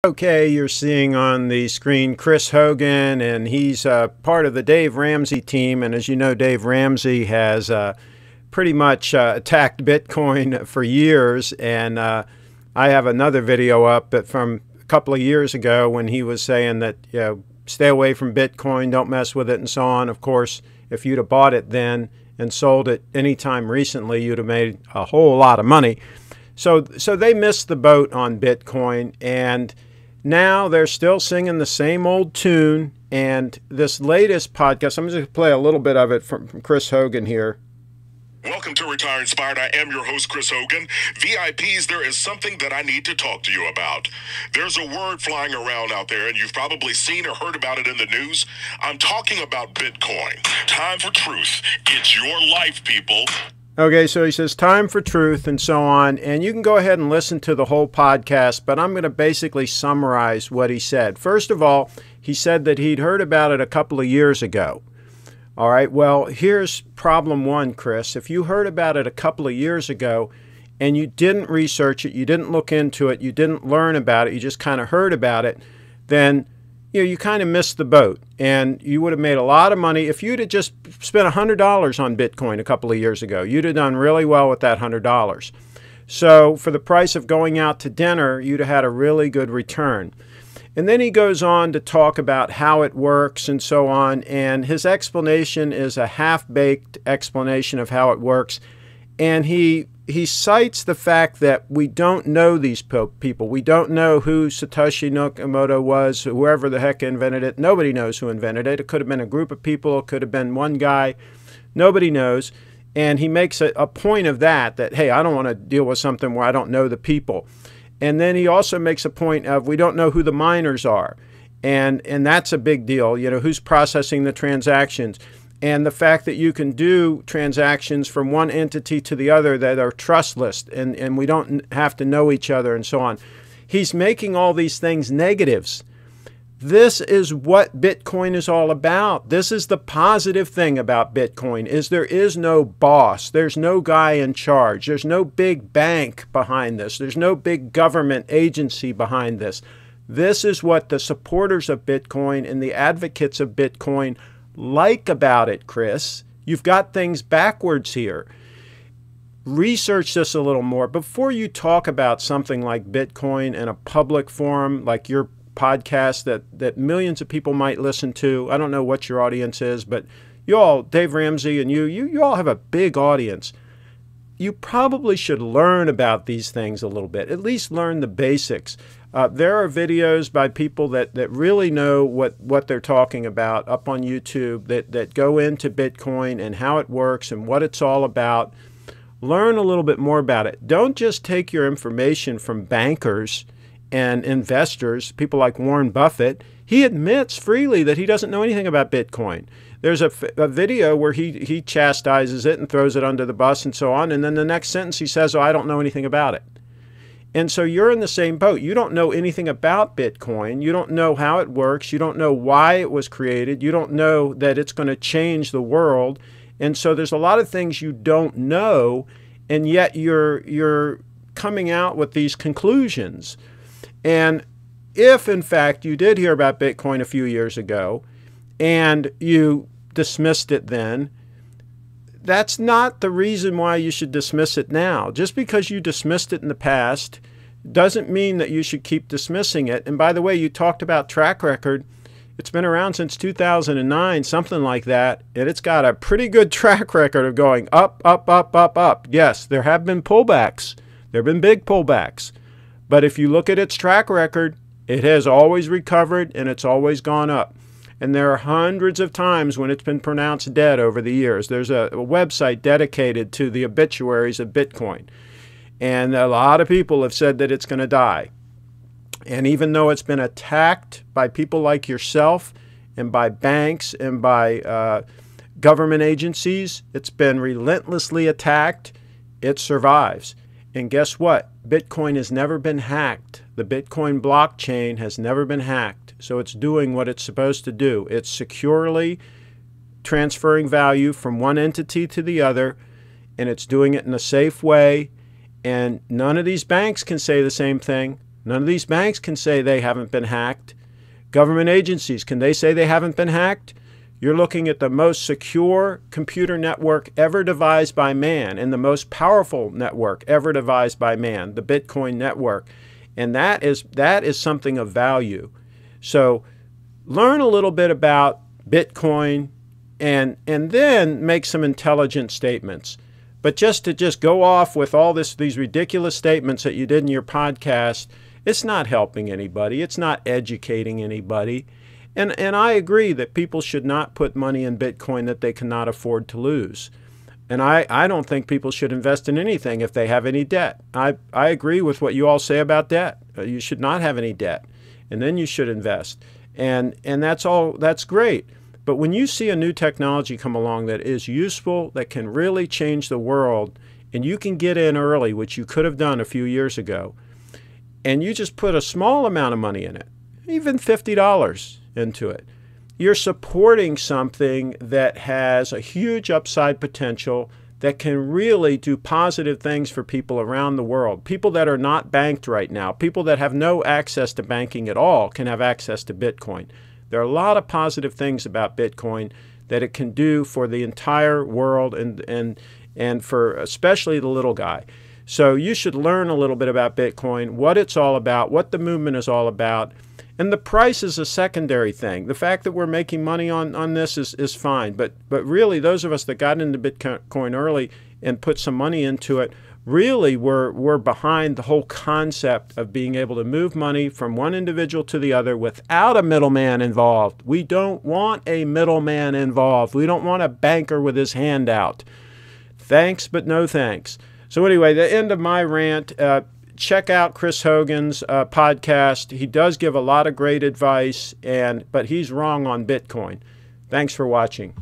Okay, you're seeing on the screen Chris Hogan, and he's part of the Dave Ramsey team. And as you know, Dave Ramsey has pretty much attacked Bitcoin for years. And I have another video up from a couple of years ago when he was saying that, stay away from Bitcoin, don't mess with it, and so on. Of course, if you'd have bought it then and sold it anytime recently, you'd have made a whole lot of money. So they missed the boat on Bitcoin, and now they're still singing the same old tune. And this latest podcast, I'm just going to play a little bit of it from Chris Hogan here. Welcome to Retire Inspired. I am your host, Chris Hogan. VIPs, there is something that I need to talk to you about. There's a word flying around out there, and you've probably seen or heard about it in the news. I'm talking about Bitcoin. Time for truth. It's your life, people. Okay, so he says time for truth and so on, and you can go ahead and listen to the whole podcast, but I'm going to basically summarize what he said. First of all, he said that he'd heard about it a couple of years ago. All right, well, here's problem one, Chris. If you heard about it a couple of years ago and you didn't research it, you didn't look into it, you didn't learn about it, you just kind of heard about it, then you kind of missed the boat, and you would have made a lot of money. If you'd have just spent $100 on Bitcoin a couple of years ago, you'd have done really well with that $100. So for the price of going out to dinner, you'd have had a really good return. And then he goes on to talk about how it works and so on, and his explanation is a half-baked explanation of how it works. And he cites the fact that we don't know these people. We don't know who Satoshi Nakamoto was, whoever the heck invented it. Nobody knows who invented it. It could have been a group of people. It could have been one guy. Nobody knows. And he makes a point of that, hey, I don't want to deal with something where I don't know the people. And then he also makes a point of we don't know who the miners are. And that's a big deal. Who's processing the transactions. And the fact that you can do transactions from one entity to the other that are trustless, and we don't have to know each other and so on. He's making all these things negatives. This is what Bitcoin is all about. This is the positive thing about Bitcoin, is there is no boss. There's no guy in charge. There's no big bank behind this. There's no big government agency behind this. This is what the supporters of Bitcoin and the advocates of Bitcoin like about it, Chris. You've got things backwards here. Research this a little more before you talk about something like Bitcoin in a public forum like your podcast that millions of people might listen to. I don't know what your audience is, but you all, Dave Ramsey and you all have a big audience. You probably should learn about these things a little bit, at least learn the basics. There are videos by people that really know what they're talking about up on YouTube that go into Bitcoin and how it works and what it's all about. Learn a little bit more about it. Don't just take your information from bankers and investors, people like Warren Buffett. He admits freely that he doesn't know anything about Bitcoin. There's a video where he chastises it and throws it under the bus and so on, and then the next sentence he says, oh, I don't know anything about it. And so you're in the same boat. You don't know anything about Bitcoin. You don't know how it works. You don't know why it was created. You don't know that it's going to change the world. And so there's a lot of things you don't know, and yet you're coming out with these conclusions. And if, in fact, you did hear about Bitcoin a few years ago and you dismissed it then, that's not the reason why you should dismiss it now. Just because you dismissed it in the past doesn't mean that you should keep dismissing it. And by the way, you talked about track record. It's been around since 2009, something like that, and it's got a pretty good track record of going up, up, up, up, up. Yes, there have been pullbacks. There have been big pullbacks. But if you look at its track record, it has always recovered and it's always gone up. And there are hundreds of times when it's been pronounced dead over the years. There's a website dedicated to the obituaries of Bitcoin. And a lot of people have said that it's going to die. And even though it's been attacked by people like yourself and by banks and by government agencies, it's been relentlessly attacked, it survives. And guess what? Bitcoin has never been hacked. The Bitcoin blockchain has never been hacked. So it's doing what it's supposed to do. It's securely transferring value from one entity to the other, and it's doing it in a safe way. And none of these banks can say the same thing. None of these banks can say they haven't been hacked. Government agencies, can they say they haven't been hacked? You're looking at the most secure computer network ever devised by man and the most powerful network ever devised by man, the Bitcoin network. And that is something of value. So learn a little bit about Bitcoin and then make some intelligent statements. But just to go off with all these ridiculous statements that you did in your podcast, it's not helping anybody. It's not educating anybody. And I agree that people should not put money in Bitcoin that they cannot afford to lose. And I don't think people should invest in anything if they have any debt. I agree with what you all say about debt. You should not have any debt. And then you should invest. And that's great. But when you see a new technology come along that is useful, that can really change the world, and you can get in early, which you could have done a few years ago, and you just put a small amount of money in it, even $50 into it, you're supporting something that has a huge upside potential that can really do positive things for people around the world. People that are not banked right now, people that have no access to banking at all can have access to Bitcoin. There are a lot of positive things about Bitcoin that it can do for the entire world and for especially the little guy. So you should learn a little bit about Bitcoin, what it's all about, what the movement is all about. And the price is a secondary thing. The fact that we're making money on this is fine. But really, those of us that got into Bitcoin early and put some money into it really were behind the whole concept of being able to move money from one individual to the other without a middleman involved. We don't want a middleman involved. We don't want a banker with his hand out. Thanks, but no thanks. So anyway, the end of my rant. Check out Chris Hogan's podcast. He does give a lot of great advice, but he's wrong on Bitcoin. Thanks for watching.